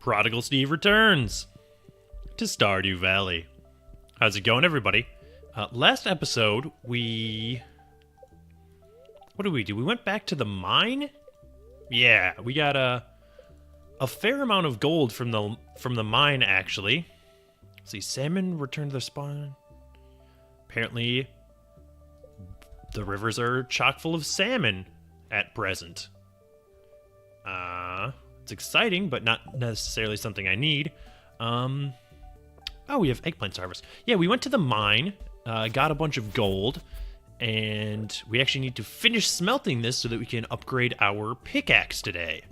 Prodigal Steve returns to Stardew Valley. How's it going, everybody? Last episode, what did we do? We went back to the mine? Yeah, we got a fair amount of gold from the mine, actually. Let's see, Salmon returned to their spawn. Apparently, the rivers are chock full of salmon at present. It's exciting, but not necessarily something I need. Oh, we have eggplants to harvest. Yeah, we went to the mine, got a bunch of gold, and we actually need to finish smelting this so that we can upgrade our pickaxe today.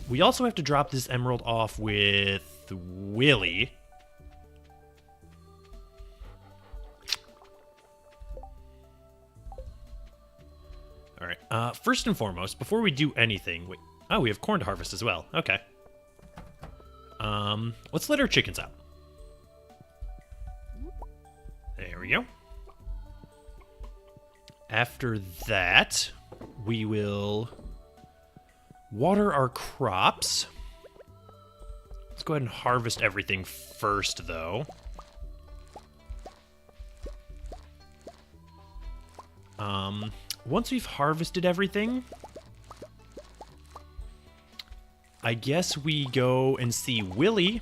We also have to drop this emerald off with Willy. All right, first and foremost, before we do anything, we have corn to harvest as well. Okay. Let's let our chickens out. There we go. After that, we will water our crops. Let's go ahead and harvest everything first, though. Once we've harvested everything, I guess we go and see Willy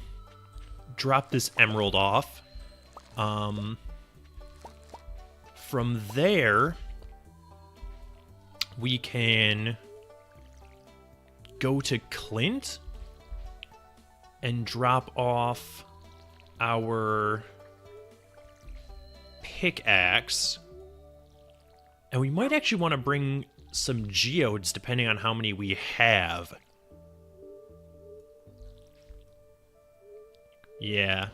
drop this emerald off. From there, we can go to Clint and drop off our pickaxe. And we might actually want to bring some geodes depending on how many we have. Yeah.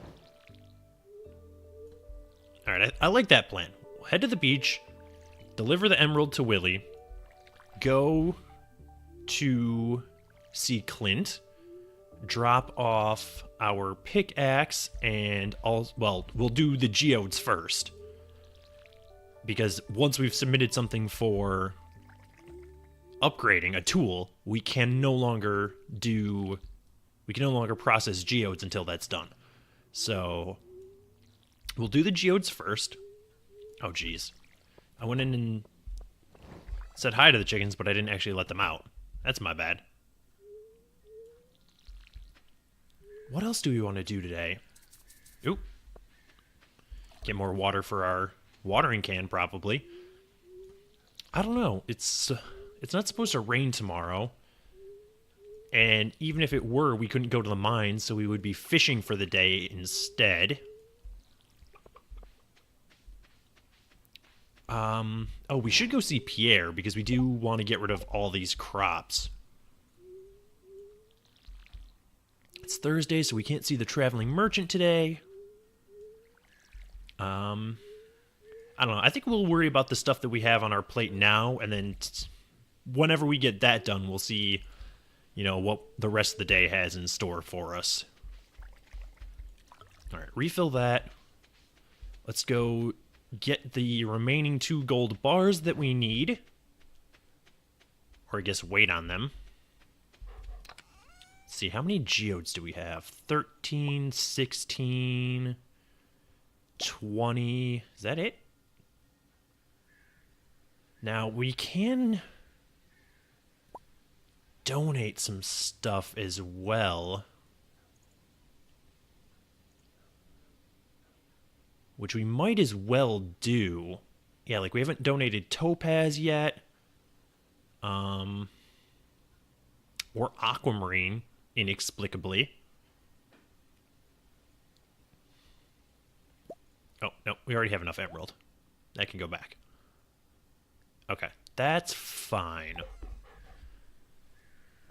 Alright, I like that plan. We'll head to the beach, deliver the emerald to Willy, go to see Clint, drop off our pickaxe, and we'll do the geodes first. Because once we've submitted something for upgrading a tool, we can no longer process geodes until that's done. So we'll do the geodes first. Oh, geez. I went in and said hi to the chickens, but I didn't actually let them out. That's my bad. What else do we want to do today? Oop. Get more water for our watering can, probably. I don't know. It's not supposed to rain tomorrow. And even if it were, we couldn't go to the mine, so we would be fishing for the day instead. Oh, we should go see Pierre, because we do want to get rid of all these crops. It's Thursday, so we can't see the traveling merchant today. I don't know. I think we'll worry about the stuff that we have on our plate now, and then whenever we get that done, we'll see, what the rest of the day has in store for us. All right, refill that. Let's go get the remaining 2 gold bars that we need. Or I guess wait on them. Let's see, how many geodes do we have? 13, 16, 20. Is that it? Now, we can donate some stuff as well, which we might as well do. Yeah, like we haven't donated topaz yet, or aquamarine, inexplicably. Oh, no, we already have enough emerald. That can go back. Okay, that's fine.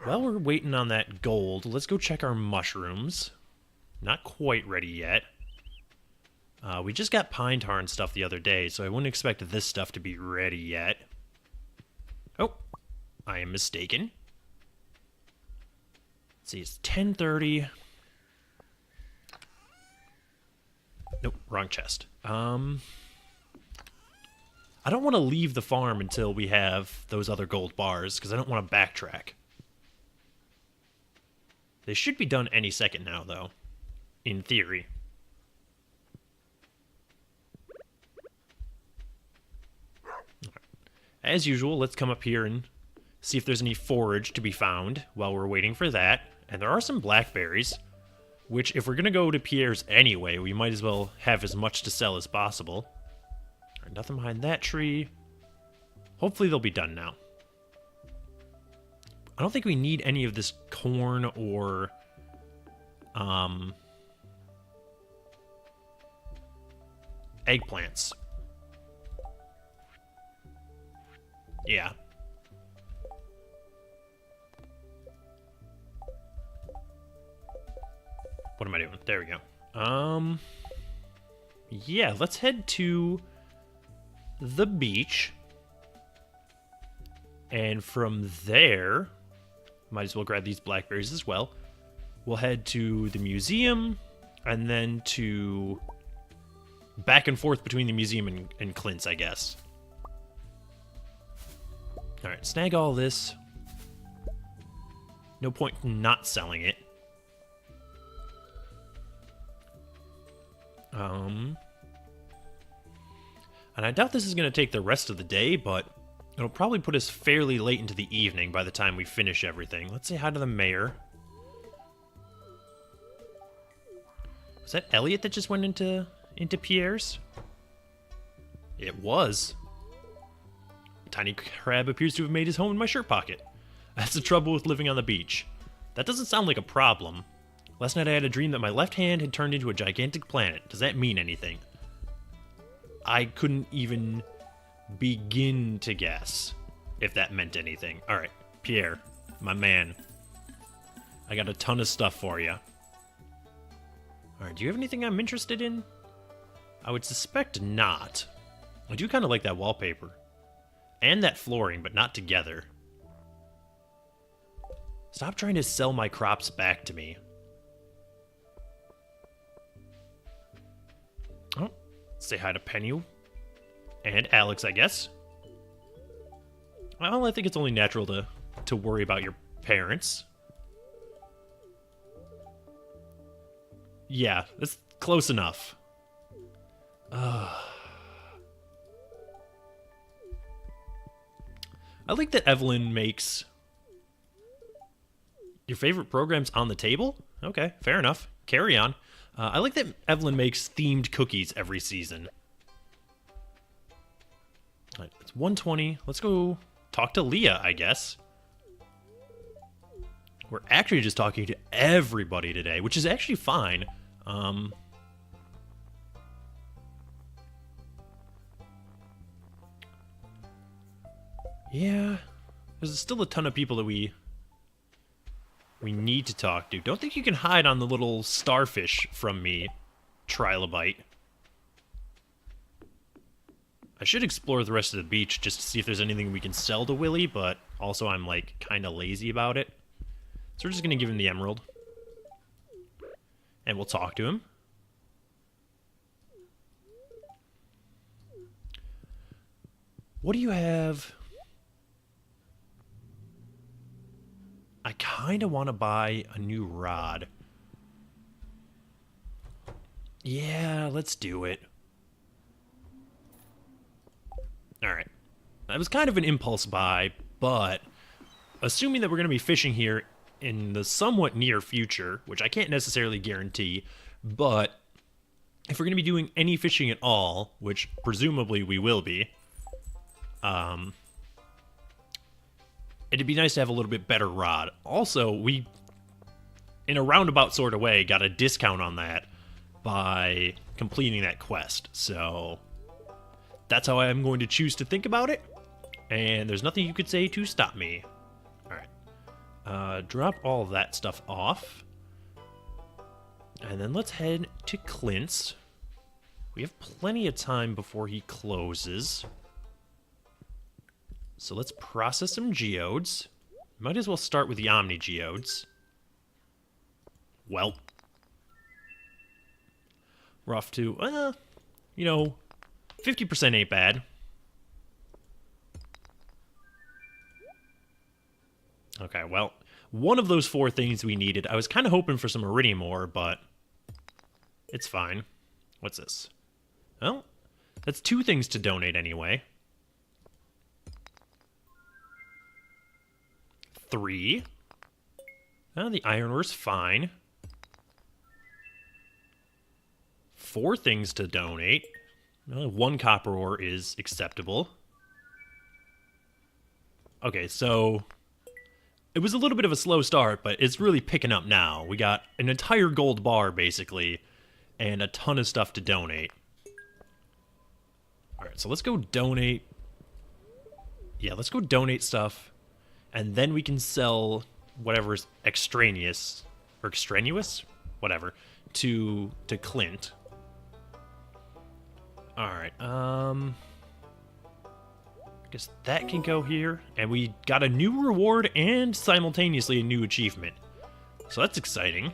While we're waiting on that gold, let's go check our mushrooms. Not quite ready yet. We just got pine tar and stuff the other day, so I wouldn't expect this stuff to be ready yet. Oh, I am mistaken. Let's see, it's 10:30. Nope, wrong chest. I don't want to leave the farm until we have those other gold bars, because I don't want to backtrack. They should be done any second now, though. In theory. As usual, let's come up here and see if there's any forage to be found while we're waiting for that. And there are some blackberries, which if we're going to go to Pierre's anyway, we might as well have as much to sell as possible. All right, nothing behind that tree. Hopefully they'll be done now. I don't think we need any of this corn or eggplants. Yeah. What am I doing? There we go. Yeah, let's head to the beach. And from there, might as well grab these blackberries as well. We'll head to the museum, and then to back and forth between the museum and Clint's, I guess. Alright, snag all this. No point in not selling it. And I doubt this is going to take the rest of the day, but it'll probably put us fairly late into the evening by the time we finish everything. Let's say hi to the mayor. Was that Elliot that just went into Pierre's? It was. Tiny crab appears to have made his home in my shirt pocket. That's the trouble with living on the beach. That doesn't sound like a problem. Last night I had a dream that my left hand had turned into a gigantic planet. Does that mean anything? I couldn't even begin to guess if that meant anything. Alright, Pierre, my man. I got a ton of stuff for you. Alright, do you have anything I'm interested in? I would suspect not. I do kind of like that wallpaper. And that flooring, but not together. Stop trying to sell my crops back to me. Oh, say hi to Penny. And Alex, I guess. Well, I think it's only natural to worry about your parents. Yeah, that's close enough. I like that Evelyn makes your favorite programs on the table. Okay, fair enough. Carry on. I like that Evelyn makes themed cookies every season. All right, it's 1:20. Let's go talk to Leah, I guess. We're actually just talking to everybody today, which is actually fine. Yeah, there's still a ton of people that we need to talk to. Don't think you can hide on the little starfish from me, Trilobite. I should explore the rest of the beach just to see if there's anything we can sell to Willy, but also I'm, like, kind of lazy about it. So we're just going to give him the emerald. And we'll talk to him. What do you have? I kind of want to buy a new rod. Yeah, let's do it. Alright. That was kind of an impulse buy, but assuming that we're going to be fishing here in the somewhat near future, which I can't necessarily guarantee, but if we're going to be doing any fishing at all, which presumably we will be, it'd be nice to have a little bit better rod. Also, we, in a roundabout sort of way, got a discount on that by completing that quest. So that's how I'm going to choose to think about it. And there's nothing you could say to stop me. Alright. Drop all that stuff off. And then let's head to Clint's. We have plenty of time before he closes. So let's process some geodes. Might as well start with the Omni geodes. Well, we're off to, 50% ain't bad. Okay, well, one of those 4 things we needed. I was kind of hoping for some iridium ore, but it's fine. What's this? Well, that's 2 things to donate anyway. 3. Oh, the iron ore's fine. 4 things to donate. Well, 1 copper ore is acceptable. Okay, so it was a little bit of a slow start, but it's really picking up now. We got an entire gold bar, basically, and a ton of stuff to donate. Alright, so let's go donate. Yeah, let's go donate stuff, and then we can sell whatever's extraneous, or extraneous? Whatever, to Clint. Alright, I guess that can go here. And we got a new reward and simultaneously a new achievement. So that's exciting.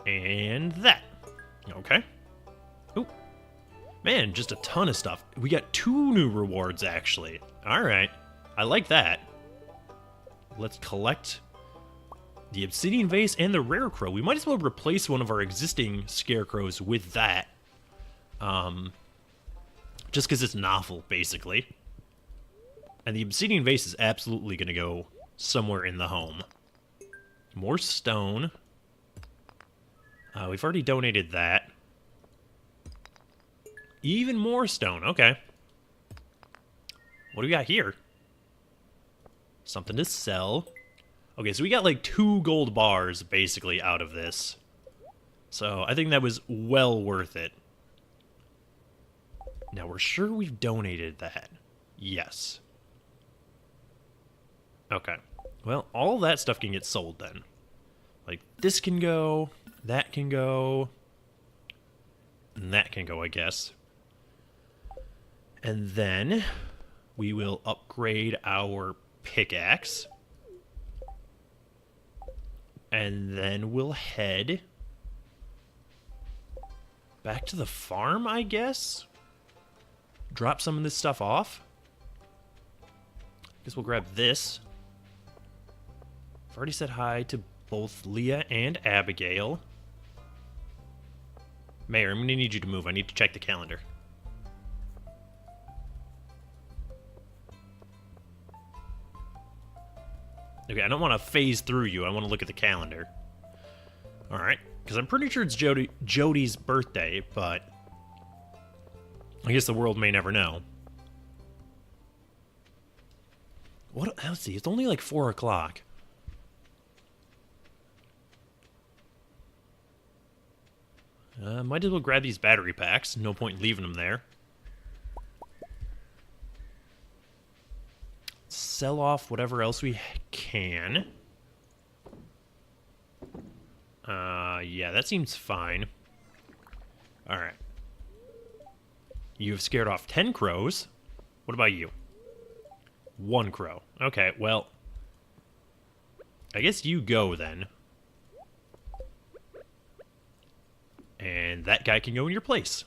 And that. Okay. Ooh. Man, just a ton of stuff. We got 2 new rewards, actually. Alright. I like that. Let's collect the obsidian vase and the rare crow. We might as well replace one of our existing scarecrows with that. Just because it's novel, basically. And the obsidian vase is absolutely going to go somewhere in the home. More stone. We've already donated that. Even more stone. Okay. What do we got here? Something to sell. Okay, so we got like 2 gold bars, basically, out of this. So I think that was well worth it. Now, we're sure we've donated that. Yes. Okay. Well, all that stuff can get sold then. Like, this can go, that can go, and that can go, I guess. And then we will upgrade our pickaxe. And then we'll head back to the farm, I guess? Drop some of this stuff off. Guess we'll grab this. I've already said hi to both Leah and Abigail. Mayor, I'm going to need you to move. I need to check the calendar. Okay, I don't want to phase through you. I want to look at the calendar. Alright, because I'm pretty sure it's Jody's birthday, but I guess the world may never know. What? Let's see, it's only like 4 o'clock. Might as well grab these battery packs. No point in leaving them there. Sell off whatever else we can. Yeah, that seems fine. Alright. You've scared off 10 crows. What about you? 1 crow. Okay, well, I guess you go then. And that guy can go in your place.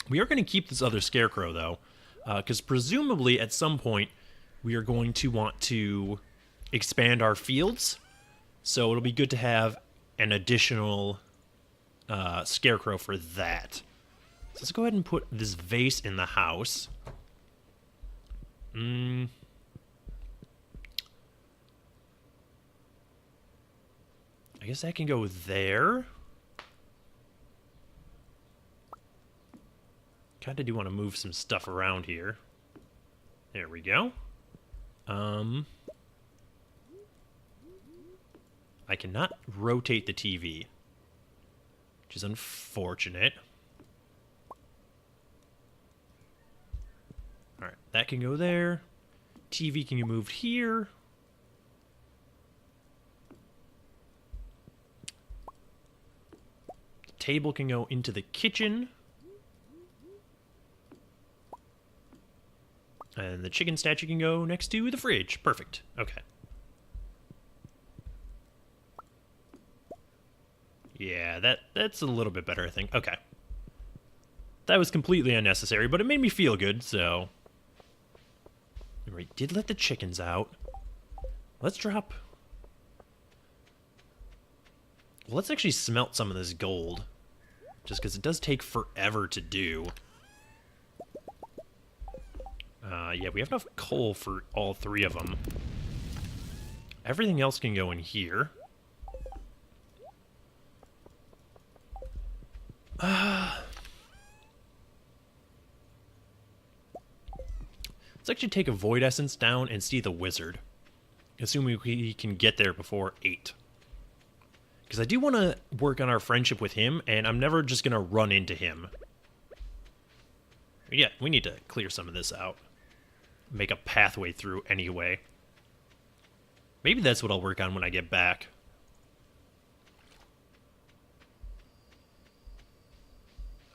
We are going to keep this other scarecrow, though, because presumably at some point we are going to want to expand our fields. So it'll be good to have an additional scarecrow for that. So let's go ahead and put this vase in the house. I guess that can go there. Kind of do want to move some stuff around here. There we go. I cannot rotate the TV, which is unfortunate. Alright, that can go there. TV can get moved here. The table can go into the kitchen. And the chicken statue can go next to the fridge. Perfect. Okay. Yeah, that's a little bit better, I think. Okay. That was completely unnecessary, but it made me feel good, so... We did let the chickens out. Let's drop... Well, let's actually smelt some of this gold. Just because it does take forever to do. Yeah, we have enough coal for all 3 of them. Everything else can go in here. Let's actually take a Void Essence down and see the wizard. Assuming we can get there before 8. Because I do want to work on our friendship with him, and I'm never just going to run into him. Yeah, we need to clear some of this out. Make a pathway through anyway. Maybe that's what I'll work on when I get back.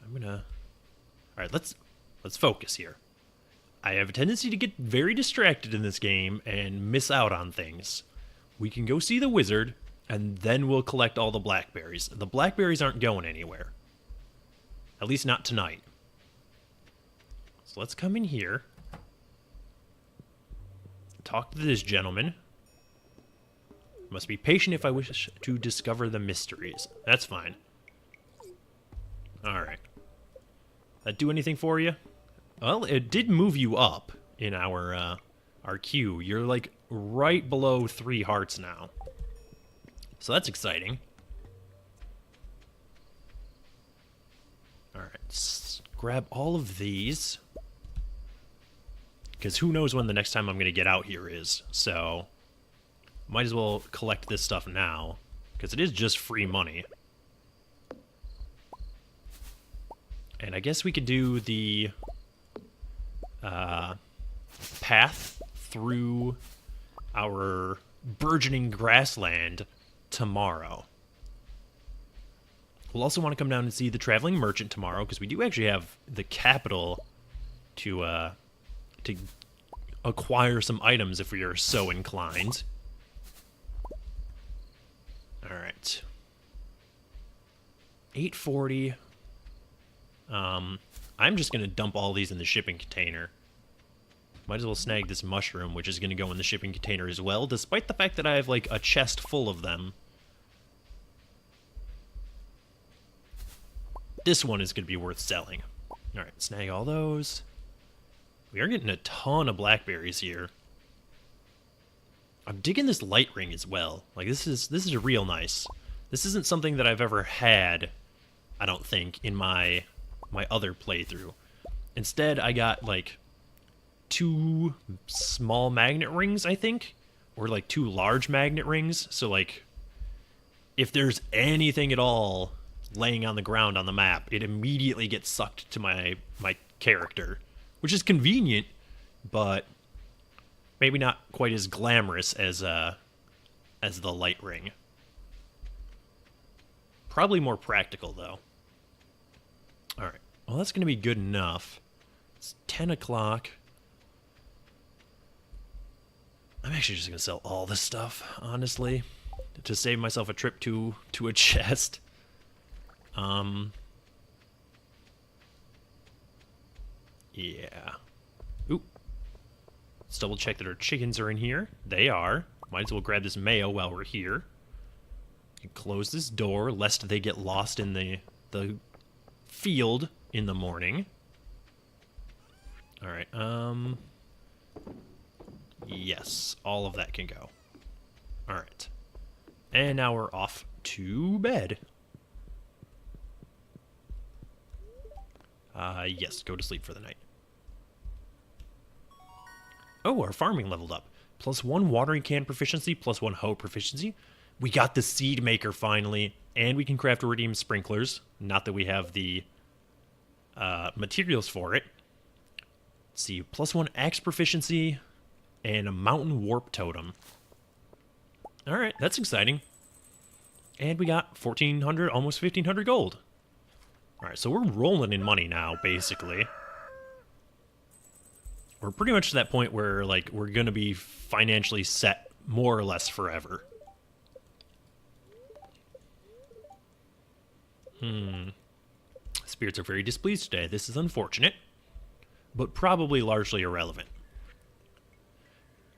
I'm gonna... Alright, let's focus here. I have a tendency to get very distracted in this game and miss out on things. We can go see the wizard, and then we'll collect all the blackberries. The blackberries aren't going anywhere. At least not tonight. So let's come in here. Talk to this gentleman. Must be patient if I wish to discover the mysteries. That's fine. Alright. That do anything for you? Well, it did move you up in our queue. You're like right below 3 hearts now. So that's exciting. Alright, let's grab all of these. Because who knows when the next time I'm going to get out here is. So, might as well collect this stuff now. Because it is just free money. And I guess we could do the path through our burgeoning grassland tomorrow. We'll also want to come down and see the traveling merchant tomorrow, because we do actually have the capital to acquire some items if we are so inclined. Alright. 840. I'm just going to dump all these in the shipping container. Might as well snag this mushroom, which is going to go in the shipping container as well, despite the fact that I have, like, a chest full of them. This one is going to be worth selling. Alright, snag all those. We are getting a ton of blackberries here. I'm digging this light ring as well. Like, this is real nice. This isn't something that I've ever had, I don't think, in my other playthrough. Instead, I got, like, 2 small magnet rings, I think? Or, like, 2 large magnet rings. So, like, if there's anything at all laying on the ground on the map, it immediately gets sucked to my character. Which is convenient, but maybe not quite as glamorous as the light ring. Probably more practical, though. Alright, well, that's going to be good enough. It's 10 o'clock. I'm actually just going to sell all this stuff, honestly, to save myself a trip to a chest. Yeah. Oop. Let's double check that our chickens are in here. They are. Might as well grab this mayo while we're here. And close this door, lest they get lost in the field in the morning. Alright, yes, all of that can go. Alright. And now we're off to bed. Yes, go to sleep for the night. Oh, our farming leveled up. +1 watering can proficiency, +1 hoe proficiency. We got the seed maker finally, and we can craft iridium sprinklers. Not that we have the materials for it. Let's see, +1 axe proficiency, and a mountain warp totem. Alright, that's exciting. And we got 1,400, almost 1,500 gold. Alright, so we're rolling in money now, basically. We're pretty much to that point where, like, we're gonna be financially set more or less forever. Spirits are very displeased today. This is unfortunate, but probably largely irrelevant.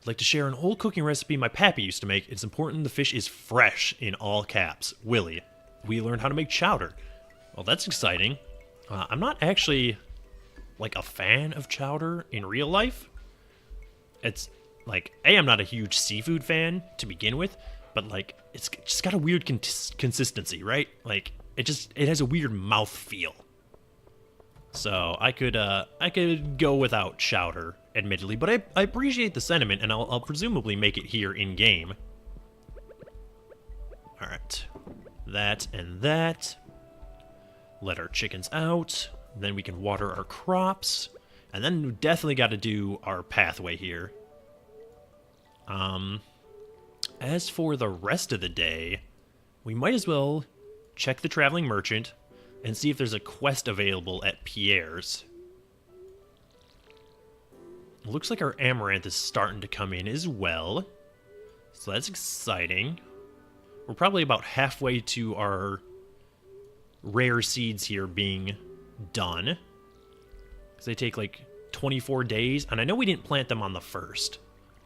I'd like to share an old cooking recipe my pappy used to make. It's important the fish is fresh, in all caps. Willie. We learned how to make chowder. Well, that's exciting. I'm not actually, like, a fan of chowder in real life. It's, like, I'm not a huge seafood fan to begin with, but, like, it's just got a weird consistency, right? Like, it has a weird mouth feel. So I could go without chowder, admittedly, but I appreciate the sentiment, and I'll presumably make it here in game. All right, that and that. Let our chickens out. Then we can water our crops, and then we definitely got to do our pathway here. As for the rest of the day, we might as well check the traveling merchant and see if there's a quest available at Pierre's. It looks like our amaranth is starting to come in as well, so that's exciting. We're probably about halfway to our rare seeds here being done, because they take like 24 days, and I know we didn't plant them on the 1st.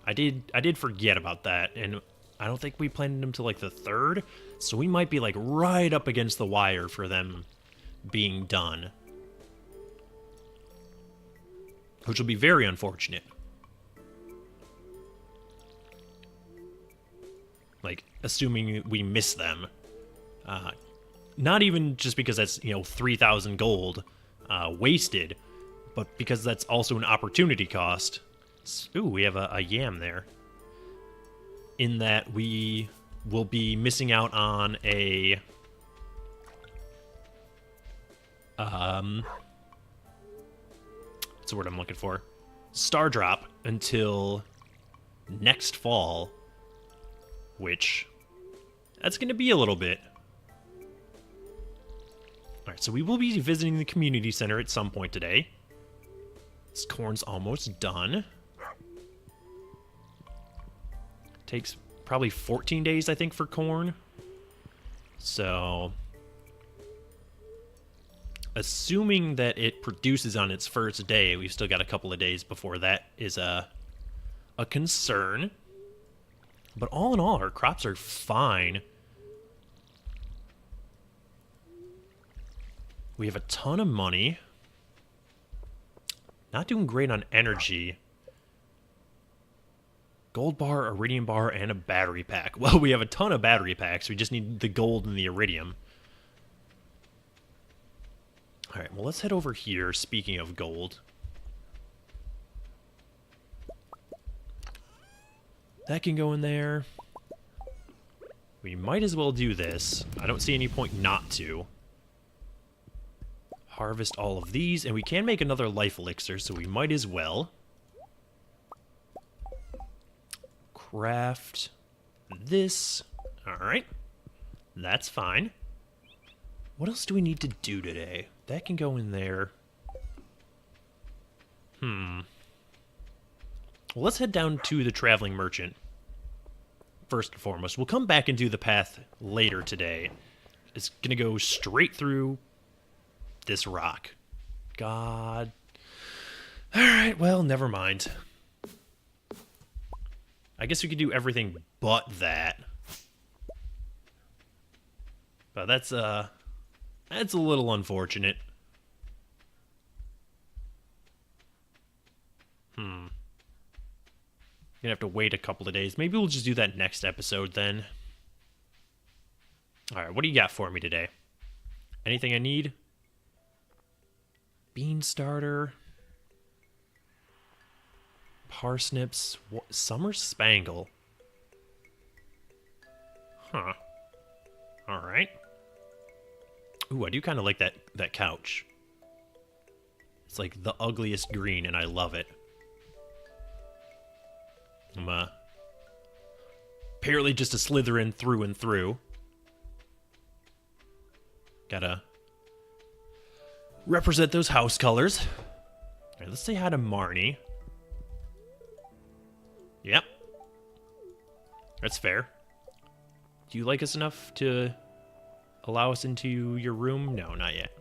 I did forget about that, and I don't think we planted them till like the 3rd, so we might be like right up against the wire for them being done, which will be very unfortunate. Like, assuming we miss them. Not even just because that's, 3,000 gold wasted, but because that's also an opportunity cost. Ooh, we have a yam there. In that we will be missing out on a... what's the word I'm looking for? Star drop until next fall, which that's going to be a little bit. All right, so we will be visiting the community center at some point today. This corn's almost done. Takes probably 14 days, I think, for corn. So, assuming that it produces on its first day, we've still got a couple of days before that is a concern. But all in all, our crops are fine. We have a ton of money. Not doing great on energy. Gold bar, iridium bar, and a battery pack. Well, we have a ton of battery packs. We just need the gold and the iridium. All right, well, let's head over here, speaking of gold. That can go in there. We might as well do this. I don't see any point not to. Harvest all of these, and we can make another life elixir, so we might as well. Craft this. Alright. That's fine. What else do we need to do today? That can go in there. Well, let's head down to the traveling merchant. First and foremost. We'll come back and do the path later today. It's going to go straight through this rock. God. Alright, well, never mind. I guess we could do everything but that. But that's a little unfortunate. Gonna have to wait a couple of days. Maybe we'll just do that next episode then. Alright, what do you got for me today? Anything I need? Bean starter. Parsnips. Summer spangle. Huh. Alright. Ooh, I do kind of like that couch. It's like the ugliest green, and I love it. I'm apparently just a Slytherin through and through. Gotta represent those house colors. Alright, let's say hi to Marnie. Yep. That's fair. Do you like us enough to allow us into your room? No, not yet.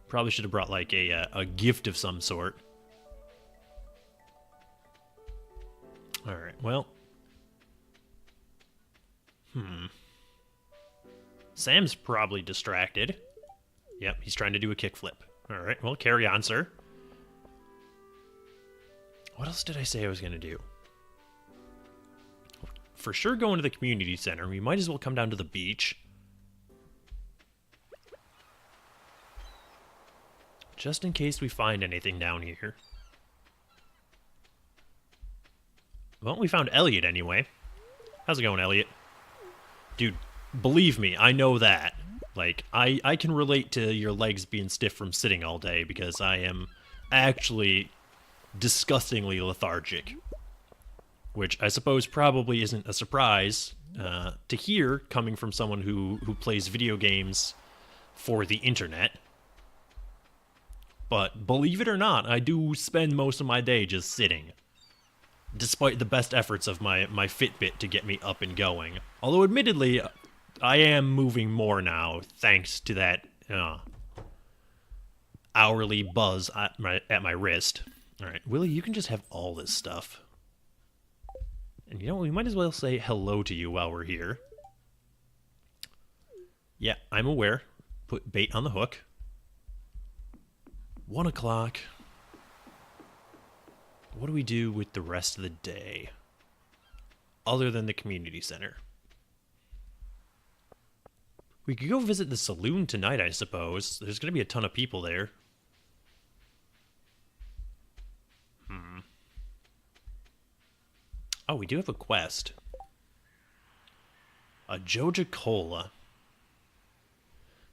Probably should have brought like a gift of some sort. Alright, well. Sam's probably distracted. Yep, he's trying to do a kickflip. Alright, well, carry on, sir. What else did I say I was going to do? For sure going to the community center. We might as well come down to the beach. Just in case we find anything down here. Well, we found Elliot anyway. How's it going, Elliot? Dude, believe me, I know that. Like, I can relate to your legs being stiff from sitting all day because I am actually disgustingly lethargic. Which I suppose probably isn't a surprise to hear coming from someone who plays video games for the internet. But believe it or not, I do spend most of my day just sitting. Despite the best efforts of my Fitbit to get me up and going. Although admittedly, I am moving more now, thanks to that hourly buzz at my wrist. Alright, Willie, you can just have all this stuff. And you know what, we might as well say hello to you while we're here. Yeah, I'm aware. Put bait on the hook. 1 o'clock. What do we do with the rest of the day? Other than the community center. We could go visit the saloon tonight, I suppose. There's going to be a ton of people there. Oh, we do have a quest. A Joja Cola.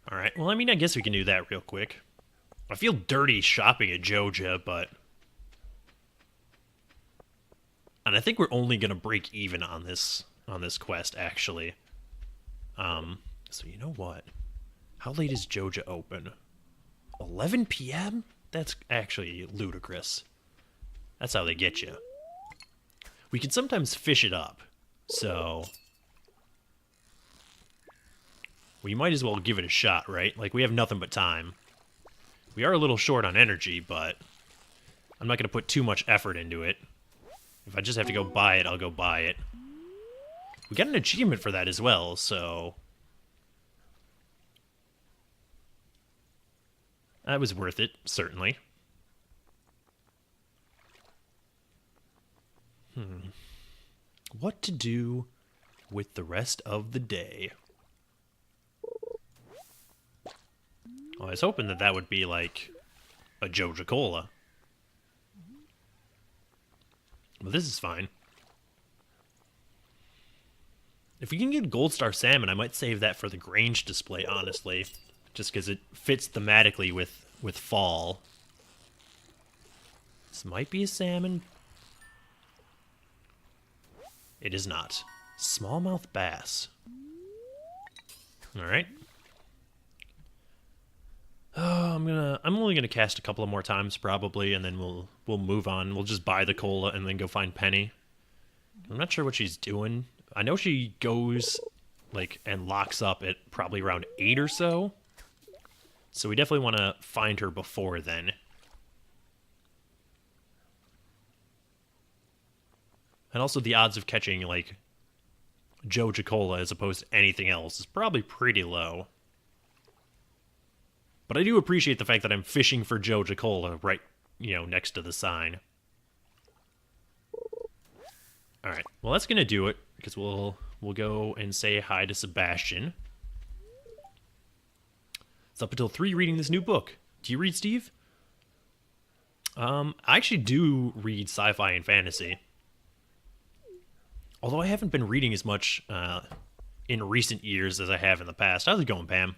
Alright, well, I mean, I guess we can do that real quick. I feel dirty shopping at Joja, but... And I think we're only going to break even on this quest, actually. So you know what? How late is Joja open? 11 p.m.? That's actually ludicrous. That's how they get you. We can sometimes fish it up, so... We might as well give it a shot, right? Like, we have nothing but time. We are a little short on energy, but... I'm not going to put too much effort into it. If I just have to go buy it, I'll go buy it. We got an achievement for that as well, so... That was worth it, certainly. What to do with the rest of the day? Well, I was hoping that would be like a Joja Cola. But this is fine. If we can get Gold Star Salmon, I might save that for the Grange display, honestly. Just because it fits thematically with fall. This might be a salmon. It is not. Smallmouth bass. Alright. Oh, I'm only gonna cast a couple of more times probably, and then we'll move on. We'll just buy the cola and then go find Penny. I'm not sure what she's doing. I know she goes like and locks up at probably around 8 or so. So we definitely want to find her before then. And also the odds of catching like Joja Cola as opposed to anything else is probably pretty low. But I do appreciate the fact that I'm fishing for Joja Cola right, next to the sign. Alright, well that's gonna do it, because we'll go and say hi to Sebastian. It's up until 3 reading this new book. Do you read, Steve? I actually do read sci-fi and fantasy. Although I haven't been reading as much in recent years as I have in the past. How's it going, Pam?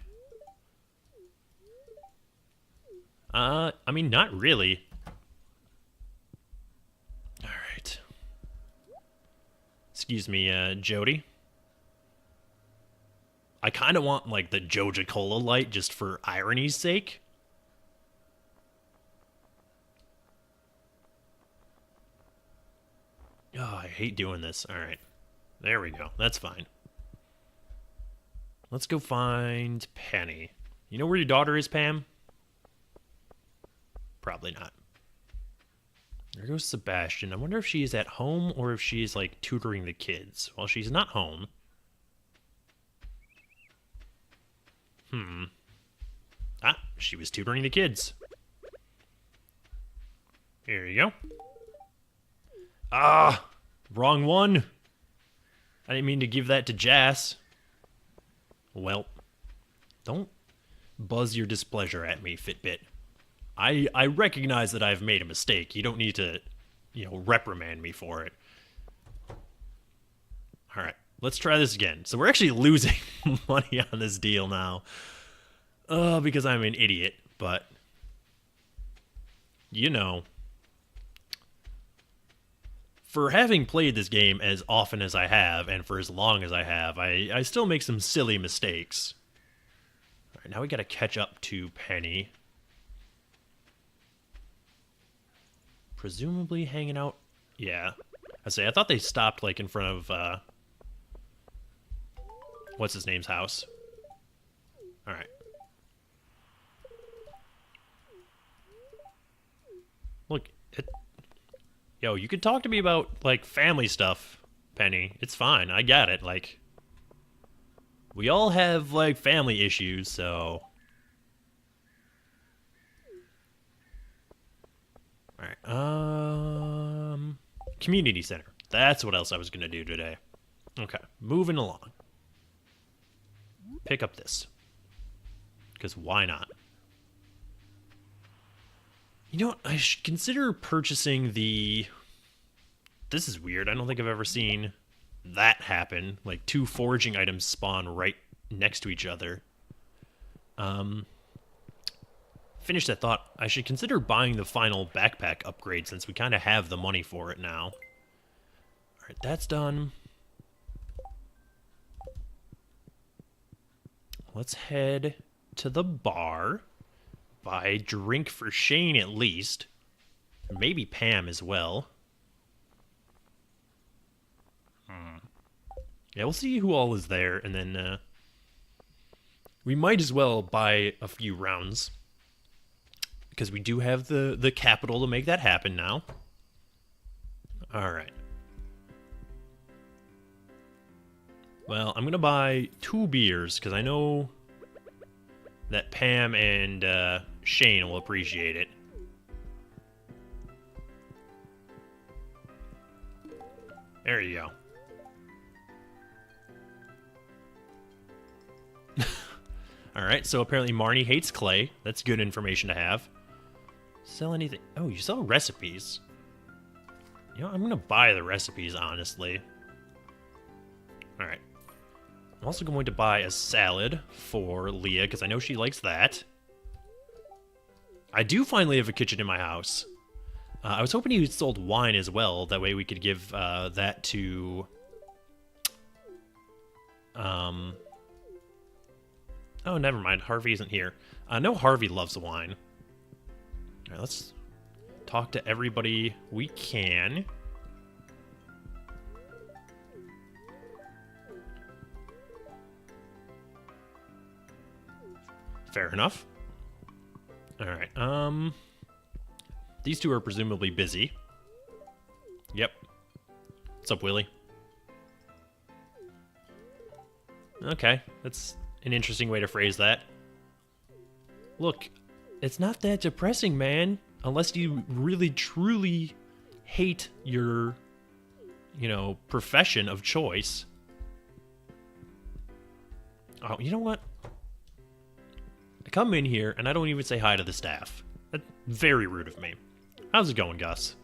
I mean, not really. Alright. Excuse me, Jody. I kind of want, like, the Joja Cola light just for irony's sake. Oh, I hate doing this. Alright. There we go. That's fine. Let's go find Penny. You know where your daughter is, Pam? Probably not. There goes Sebastian. I wonder if she's at home or if she's, like, tutoring the kids. Well, she's not home. Ah, she was tutoring the kids. Here you go. Ah, wrong one. I didn't mean to give that to Jas. Well, don't buzz your displeasure at me, Fitbit. I recognize that I've made a mistake. You don't need to, reprimand me for it. All right, let's try this again. So we're actually losing money on this deal now. Because I'm an idiot, but, for having played this game as often as I have, and for as long as I have, I still make some silly mistakes. All right, now we gotta catch up to Penny. Presumably hanging out. Yeah. I thought they stopped, like, in front of, what's his name's house? Alright. Look, yo, you can talk to me about, like, family stuff, Penny. It's fine. I got it. Like, we all have, like, family issues, so... Alright, community center. That's what else I was gonna do today. Okay, moving along. Pick up this. Because why not? You know what? I should consider purchasing the... This is weird. I don't think I've ever seen that happen. Like, two foraging items spawn right next to each other. Finish that thought. I should consider buying the final backpack upgrade since we kind of have the money for it now. Alright, that's done. Let's head to the bar. Buy a drink for Shane at least. Maybe Pam as well. Yeah, we'll see who all is there, and then we might as well buy a few rounds. Because we do have the capital to make that happen now. Alright. Well, I'm going to buy 2 beers, because I know that Pam and Shane will appreciate it. There you go. Alright, so apparently Marnie hates clay. That's good information to have. Sell anything? Oh, you sell recipes. I'm gonna buy the recipes, honestly. Alright. I'm also going to buy a salad for Leah, because I know she likes that. I do finally have a kitchen in my house. I was hoping you sold wine as well. That way we could give that to... Oh, never mind. Harvey isn't here. I know Harvey loves wine. All right, let's talk to everybody we can. Fair enough. All right. These two are presumably busy. Yep. What's up, Willie? Okay, that's an interesting way to phrase that. Look, it's not that depressing, man. Unless you really, truly hate your, profession of choice. Oh, you know what? I come in here and I don't even say hi to the staff. That's very rude of me. How's it going, Gus?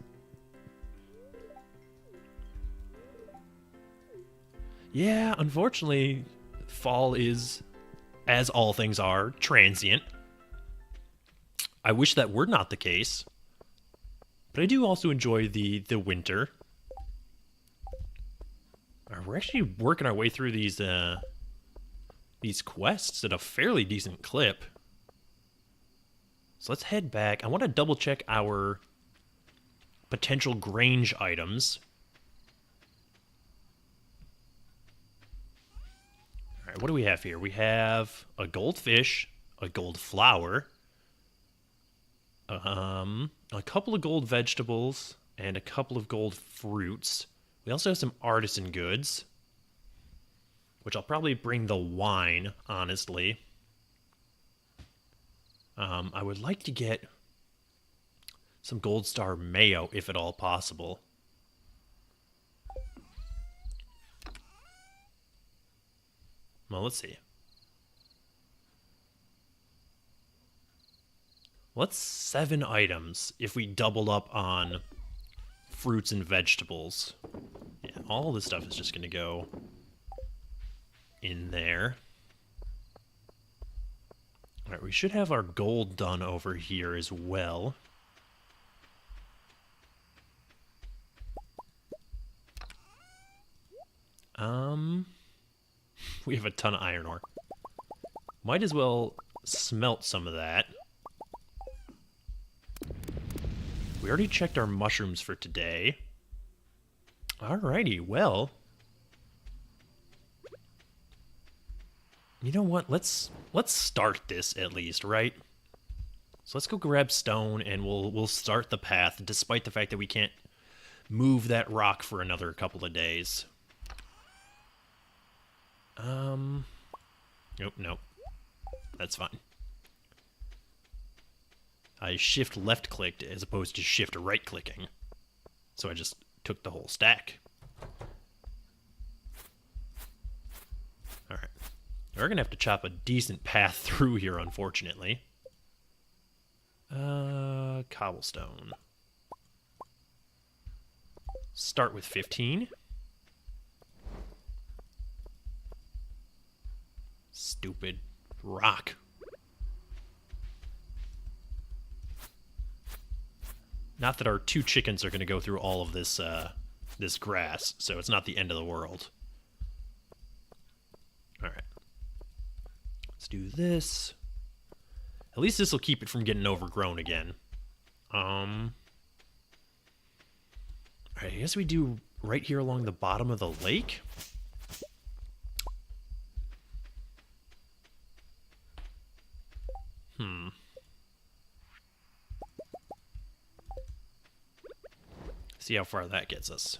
Yeah, unfortunately, fall is, as all things are, transient. I wish that were not the case. But I do also enjoy the winter. We're actually working our way through these quests at a fairly decent clip. So let's head back. I want to double check our potential Grange items. All right, what do we have here? We have a goldfish, a gold flower, a couple of gold vegetables, and a couple of gold fruits. We also have some artisan goods, which I'll probably bring the wine, honestly. I would like to get some gold star mayo, if at all possible. Well, let's see. What's 7 items if we double up on fruits and vegetables? Yeah, all this stuff is just going to go in there. All right, we should have our gold done over here as well. We have a ton of iron ore. Might as well smelt some of that. We already checked our mushrooms for today. Alrighty, well. You know what? Let's start this at least, right? So let's go grab stone and we'll start the path, despite the fact that we can't move that rock for another couple of days. Nope. That's fine. I shift left clicked as opposed to shift right clicking. So I just took the whole stack. Alright. We're gonna have to chop a decent path through here, unfortunately. Cobblestone. Start with 15. Stupid rock. Not that our 2 chickens are going to go through all of this this grass, so it's not the end of the world. Alright. Let's do this. At least this will keep it from getting overgrown again. Alright, I guess we do right here along the bottom of the lake. See how far that gets us.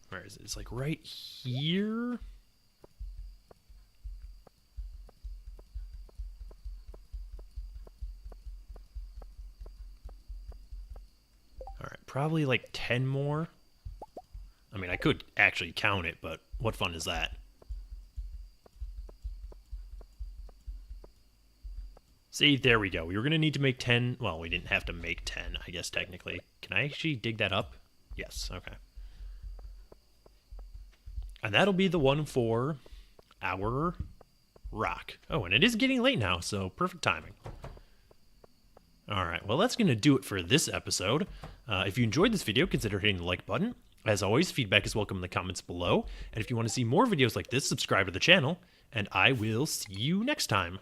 Where is it? It's like right here. Alright, probably like 10 more. I mean, I could actually count it, but what fun is that? See, there we go. We were going to need to make 10. Well, we didn't have to make 10, I guess, technically. Can I actually dig that up? Yes, okay. And that'll be the one for our rock. Oh, and it is getting late now, so perfect timing. All right, well, that's going to do it for this episode. If you enjoyed this video, consider hitting the like button. As always, feedback is welcome in the comments below. And if you want to see more videos like this, subscribe to the channel. And I will see you next time.